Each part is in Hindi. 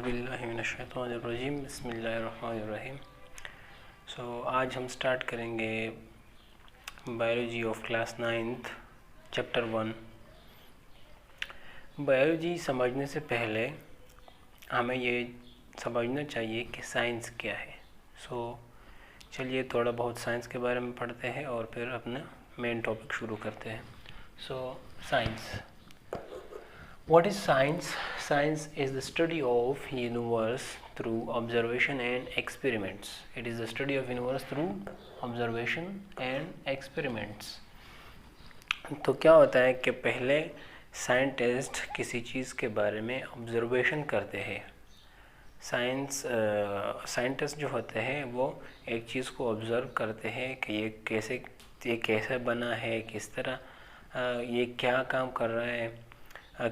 औज़ुबिल्लाहिमिनश्शैतानिर्रजीम बिस्मिल्लाहिर्रहमानिर्रहीम। आज हम स्टार्ट करेंगे biology of class 9th chapter 1। Biology समझने से पहले हमें ये समझना चाहिए कि साइंस क्या है। चलिए थोड़ा बहुत साइंस के बारे में पढ़ते हैं और फिर अपना मेन टॉपिक शुरू करते हैं। Science, what is science? Science is the study of universe through observation and experiments. It is the study of universe through observation and experiments. तो क्या होता है कि पहले साइंटिस्ट किसी चीज़ के बारे में ऑब्जर्वेशन करते हैं। साइंटिस्ट जो होते हैं वो एक चीज़ को ऑब्ज़र्व करते हैं कि ये कैसे बना है, किस तरह ये क्या काम कर रहा है,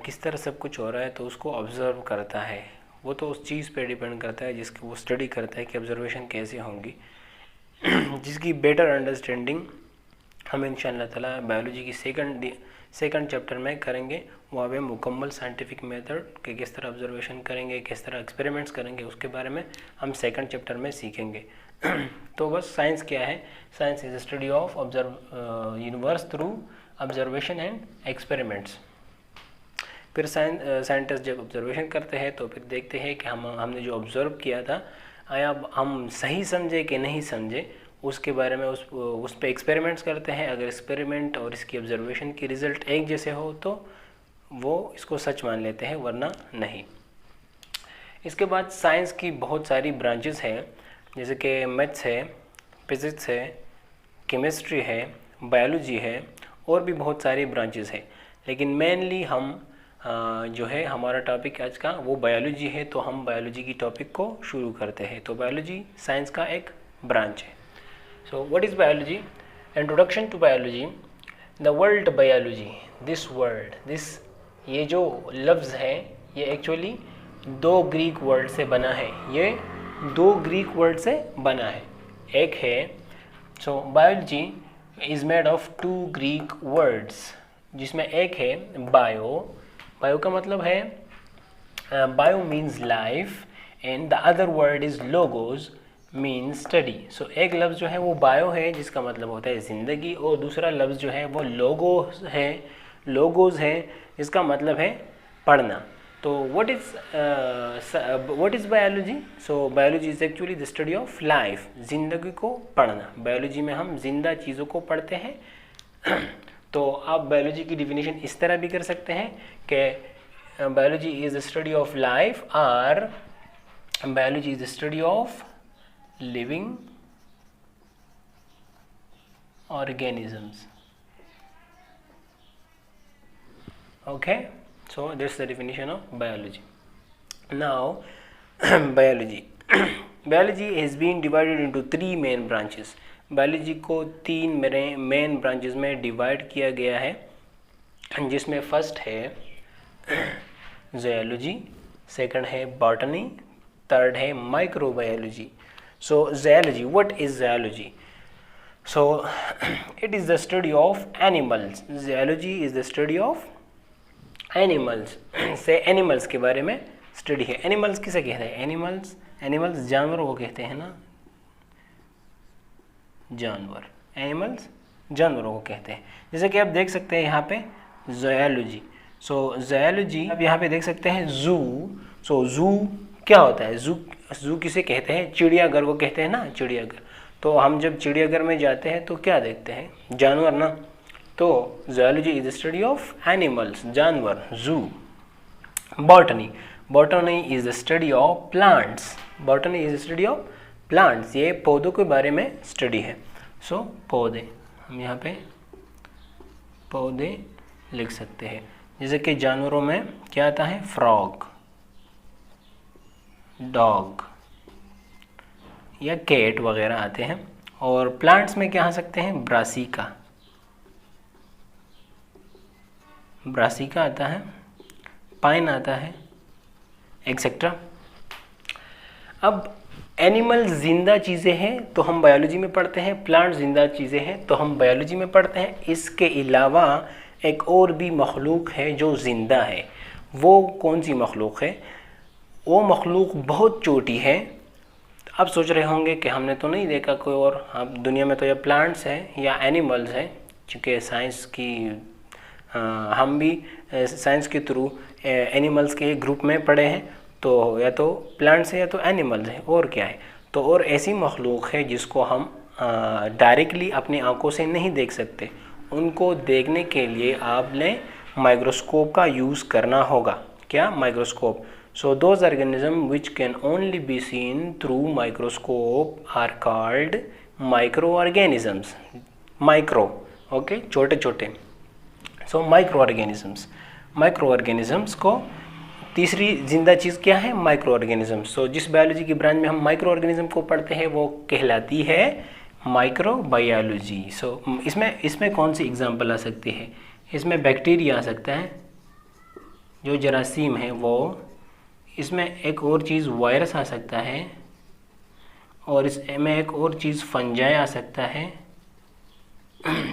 किस तरह सब कुछ हो रहा है, तो उसको ऑब्ज़र्व करता है। वो तो उस चीज़ पे डिपेंड करता है जिसकी वो स्टडी करता है कि ऑब्ज़र्वेशन कैसे होंगी जिसकी बेटर अंडरस्टैंडिंग हम इंशाअल्लाह ताला बायोलॉजी की सेकंड चैप्टर में करेंगे। वहाँ पे मुकम्मल साइंटिफिक मेथड कि किस तरह ऑब्ज़र्वेशन करेंगे, किस तरह एक्सपेरिमेंट्स करेंगे, उसके बारे में हम सेकंड चैप्टर में सीखेंगे। तो बस साइंस क्या है? Science is the study of universe through observation and experiments. फिर साइंटिस्ट जब ऑब्जर्वेशन करते हैं तो फिर देखते हैं कि हमने जो ऑब्ज़र्व किया था आया हम सही समझे कि नहीं समझे, उसके बारे में उस पे एक्सपेरिमेंट्स करते हैं। अगर एक्सपेरिमेंट और इसकी ऑब्जर्वेशन की रिज़ल्ट एक जैसे हो तो वो इसको सच मान लेते हैं, वरना नहीं। इसके बाद साइंस की बहुत सारी ब्रांचेस हैं, जैसे कि मैथ्स है, फिज़िक्स है, केमिस्ट्री है, बायोलॉजी है और भी बहुत सारी ब्रांचेस हैं। लेकिन मेनली हम जो है हमारा टॉपिक आज का वो बायोलॉजी है, तो हम बायोलॉजी की टॉपिक को शुरू करते हैं। तो बायोलॉजी साइंस का एक ब्रांच है। What is biology? Introduction to biology. The word biology, this ये जो लफ्ज़ है ये एक्चुअली दो ग्रीक वर्ड से बना है। ये दो ग्रीक वर्ड से बना है। एक है biology is made of two Greek words, जिसमें एक है बायो का मतलब है bio means life and the other word is logos means study. एक लफ्ज़ जो है वो बायो है जिसका मतलब होता है ज़िंदगी, और दूसरा लफ्ज़ जो है वो लोगोज है जिसका मतलब है पढ़ना। तो what is biology? Biology is actually the study of life, ज़िंदगी को पढ़ना। बायोलॉजी में हम जिंदा चीज़ों को पढ़ते हैं। तो आप बायोलॉजी की डिफिनीशन इस तरह भी कर सकते हैं कि biology is the study of life और biology is the study of living organisms. Okay, so that's the definition of biology. Now biology has been divided into three main branches. Biology को तीन मेन ब्रांचेस में डिवाइड किया गया है, जिसमें फर्स्ट है ज़ूलॉजी, सेकंड है बॉटनी, थर्ड है microbiology. Zoology, what is zoology? It is the study of animals. Zoology is the study of animals से एनिमल्स के बारे में स्टडी है। एनिमल्स किसे कहते हैं? एनिमल्स जानवरों को कहते हैं ना, जानवर। एनिमल्स जानवरों को कहते हैं। जैसे कि आप देख सकते हैं यहाँ पे ज़ूलॉजी। ज़ूलॉजी आप यहाँ पे देख सकते हैं ज़ू। ज़ू क्या होता है? ज़ू किसे कहते हैं? चिड़ियाघर को कहते हैं ना, चिड़ियाघर। तो हम जब चिड़ियाघर में जाते हैं तो क्या देखते हैं? जानवर ना। तो zoology is the study of animals, जानवर, zoo. Botany is the study of plants. Botany is the study of plants, ये पौधों के बारे में स्टडी है। पौधे, हम यहाँ पे पौधे लिख सकते हैं। जैसे कि जानवरों में क्या आता है? फ्रॉग, डॉग या कैट वगैरह आते हैं। और प्लांट्स में क्या आ सकते हैं? ब्रासिका आता है, पाइन आता है, एक्सेट्रा। अब एनिमल जिंदा चीज़ें हैं तो हम बायोलॉजी में पढ़ते हैं, प्लांट जिंदा चीज़ें हैं तो हम बायोलॉजी में पढ़ते हैं। इसके अलावा एक और भी मखलूक है जो ज़िंदा है। वो कौन सी मखलूक है? वो मखलूक बहुत छोटी है। आप सोच रहे होंगे कि हमने तो नहीं देखा कोई और, अब दुनिया में तो या प्लांट्स हैं या एनिमल्स हैं, चूँकि साइंस की हम भी साइंस के थ्रू एनिमल्स के ग्रुप में पढ़े हैं, तो या तो प्लांट्स है या तो एनिमल्स है, और क्या है। तो और ऐसी मखलूक है जिसको हम डायरेक्टली अपनी आंखों से नहीं देख सकते, उनको देखने के लिए आपने माइक्रोस्कोप का यूज़ करना होगा। क्या? Microscope. So those organism which can only be seen through microscope are called micro organisms. Micro, okay, छोटे छोटे। सो माइक्रो ऑर्गेनिजम्स को तीसरी जिंदा चीज़ क्या है? Micro organisms. सो जिस बायोलॉजी की ब्रांच में हम माइक्रो ऑर्गेनिज्म को पढ़ते हैं वो कहलाती है माइक्रोबायोलॉजी। सो इसमें कौन सी एग्जांपल आ सकती है? इसमें बैक्टीरिया आ सकता है, जो जरासीम है वो। इसमें एक और चीज़ वायरस आ सकता है, और इसमें एक और चीज़ फंजाई आ सकता है।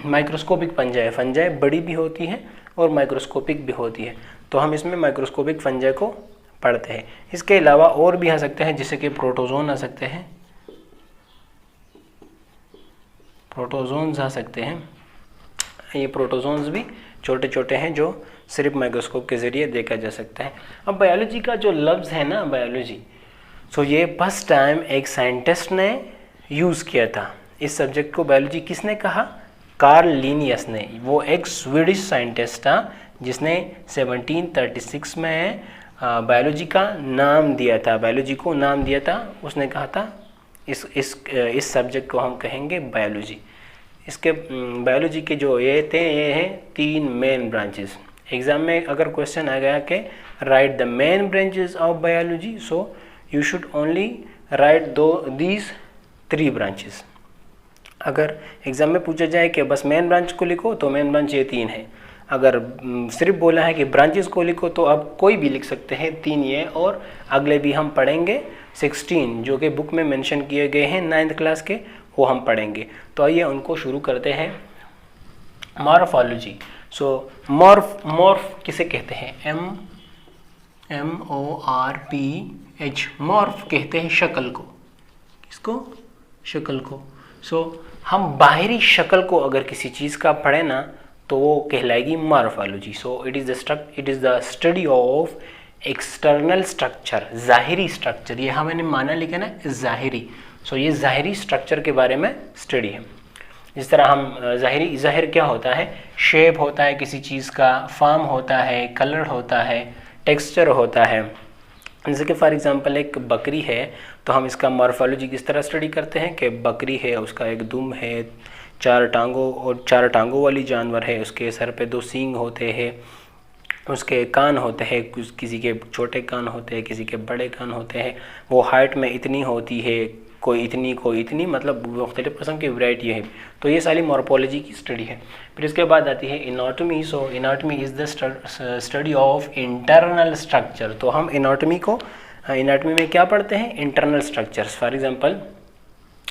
माइक्रोस्कोपिक फंजाई बड़ी भी होती है और माइक्रोस्कोपिक भी होती है, तो हम इसमें माइक्रोस्कोपिक फंजाई को पढ़ते हैं। इसके अलावा और भी आ सकते हैं, जैसे कि प्रोटोजोन आ सकते हैं, प्रोटोजोन्स आ सकते हैं। ये प्रोटोजोन्स भी छोटे छोटे हैं जो सिर्फ माइक्रोस्कोप के ज़रिए देखा जा सकता है। अब बायोलॉजी का जो लफ्ज़ है ना, बायोलॉजी, सो ये फर्स्ट टाइम एक साइंटिस्ट ने यूज़ किया था। इस सब्जेक्ट को बायोलॉजी किसने कहा? कार्ल लिनियस ने। वो एक स्वीडिश साइंटिस्ट था जिसने 1736 में बायोलॉजी का नाम दिया था, बायोलॉजी को नाम दिया था। उसने कहा था इस सब्जेक्ट को हम कहेंगे बायोलॉजी। इसके बायोलॉजी के जो ये हैं 3 मेन ब्रांचेस। एग्ज़ाम में अगर क्वेश्चन आ गया कि right the main branches of biology, so you should only right these 3 branches. अगर एग्ज़ाम में पूछा जाए कि बस मेन ब्रांच को लिखो, तो मेन ब्रांच ये 3 है। अगर सिर्फ बोला है कि ब्रांचेस को लिखो, तो आप कोई भी लिख सकते हैं, 3 ये, और अगले भी हम पढ़ेंगे 16 जो कि बुक में मेंशन किए गए हैं 9th क्लास के, वो हम पढ़ेंगे। तो आइए उनको शुरू करते हैं। मॉर्फोलॉजी। सो मॉर्फ किसे कहते हैं? MORPH, मॉर्फ कहते हैं शक्ल को। किसको? शक्ल को। सो हम बाहरी शक्ल को अगर किसी चीज़ का पढ़े ना, तो वो कहलाएगी morphology. So it is the study of external structure, ज़ाहिरी स्ट्रक्चर। ये हमने माना लिखा ना, ज़ाहिरी। सो ये ज़ाहिरी स्ट्रक्चर के बारे में स्टडी है। जिस तरह हम ज़ाहिर क्या होता है? शेप होता है किसी चीज़ का, फॉर्म होता है, कलर होता है, टेक्सचर होता है। जैसे कि फॉर एग्जांपल एक बकरी है, तो हम इसका मॉर्फोलॉजी किस तरह स्टडी करते हैं कि बकरी है, उसका एक दुम है, 4 टांगों वाली जानवर है, उसके सर पे 2 सींग होते हैं, उसके कान होते हैं, किसी के छोटे कान होते हैं, किसी के बड़े कान होते हैं, वो हाइट में इतनी होती है, कोई इतनी, मतलब मुख्तलिफ़ किस्म की वैरायटी है। तो ये सारी मॉर्फोलॉजी की स्टडी है। फिर इसके बाद आती है anatomy. So anatomy is the study of internal structure. तो हम एनाटॉमी में क्या पढ़ते हैं? Internal structures. फॉर एग्जांपल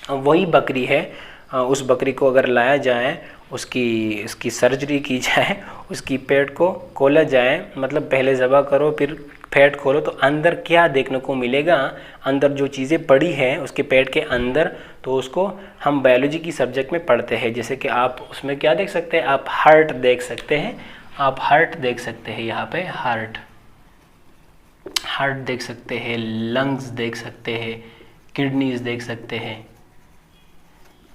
वही बकरी है, उस बकरी को अगर लाया जाए, उसकी सर्जरी की जाए, उसकी पेट को खोला जाए, मतलब पहले ज़बह करो फिर पेट खोलो, तो अंदर क्या देखने को मिलेगा, अंदर जो चीज़ें पड़ी हैं उसके पेट के अंदर, तो उसको हम बायोलॉजी की सब्जेक्ट में पढ़ते हैं। जैसे कि आप उसमें क्या देख सकते हैं? आप हार्ट देख सकते हैं, यहाँ पे हार्ट देख सकते हैं, लंग्स देख सकते हैं, किडनीज देख सकते हैं,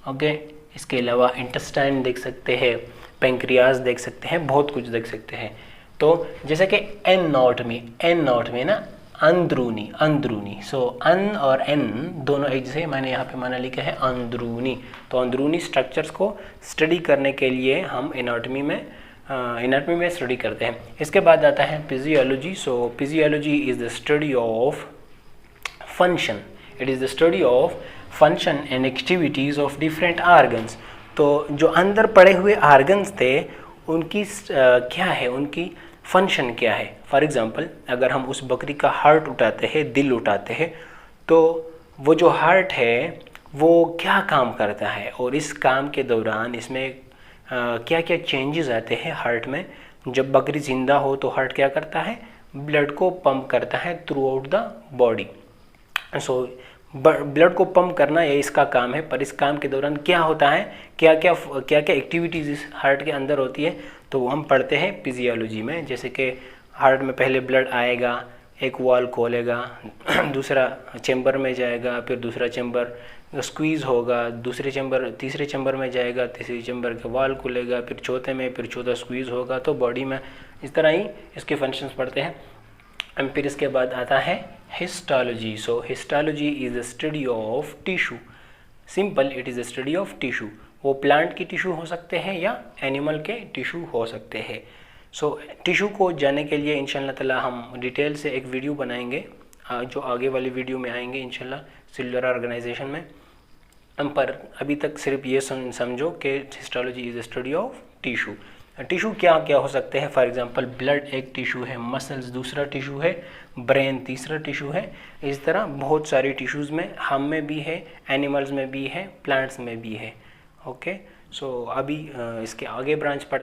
ओके। इसके अलावा इंटेस्टाइन देख सकते हैं, पेंक्रियाज देख सकते हैं, बहुत कुछ देख सकते हैं। तो जैसे कि एनाटॉमी ना, अंदरूनी। सो अन और एन दोनों एक जैसे, मैंने यहाँ पे माना लिखा है अंदरूनी। तो अंदरूनी स्ट्रक्चर्स को स्टडी करने के लिए हम एनाटॉमी में स्टडी करते हैं। इसके बाद आता है physiology. So physiology is the study of function. It is the study of function and activities of different organs. तो जो अंदर पड़े हुए आर्गन्स थे, उनकी क्या है, उनकी फंक्शन क्या है। फॉर एग्जांपल अगर हम उस बकरी का हार्ट उठाते हैं, दिल उठाते हैं, तो वो जो हार्ट है वो क्या काम करता है, और इस काम के दौरान इसमें क्या क्या चेंजेस आते हैं हार्ट में। जब बकरी ज़िंदा हो तो हार्ट क्या करता है? ब्लड को पंप करता है through out the body. So blood को पंप करना ये इसका काम है, पर इस काम के दौरान क्या होता है, क्या क्या एक्टिविटीज़ इस हार्ट के अंदर होती है, तो वो हम पढ़ते हैं फिजियोलॉजी में। जैसे कि हार्ट में पहले ब्लड आएगा, एक वॉल खोलेगा, दूसरा चैम्बर में जाएगा, फिर दूसरा चैम्बर स्क्वीज़ होगा, दूसरे चैम्बर तीसरे चैम्बर में जाएगा, तीसरे चैम्बर के वॉल खुलेगा, फिर चौथे में, फिर चौथा स्क्वीज़ होगा। तो बॉडी में इस तरह ही इसके फंक्शंस पढ़ते हैं। एंड फिर इसके बाद आता है histology. So histology is a study of tissue. Simple, it is a study of tissue. वो प्लांट की टिश्यू हो सकते हैं या एनिमल के टिश्यू हो सकते हैं। सो टिश्यू को जानने के लिए इंशाल्लाह ताला हम डिटेल से एक वीडियो बनाएंगे, जो आगे वाली वीडियो में आएंगे इंशाल्लाह सेलुलर ऑर्गेनाइजेशन में। पर अभी तक सिर्फ ये समझो कि histology is a study of tissue. Tissue क्या क्या हो सकते हैं, फॉर एग्जांपल ब्लड एक टिश्यू है, मसल्स दूसरा टिश्यू है, ब्रेन तीसरा टिश्यू है। इस तरह बहुत सारे टिश्यूज़ में हम में भी है, एनिमल्स में भी है, प्लांट्स में भी है। ओके, सो अभी इसके आगे ब्रांच पढ़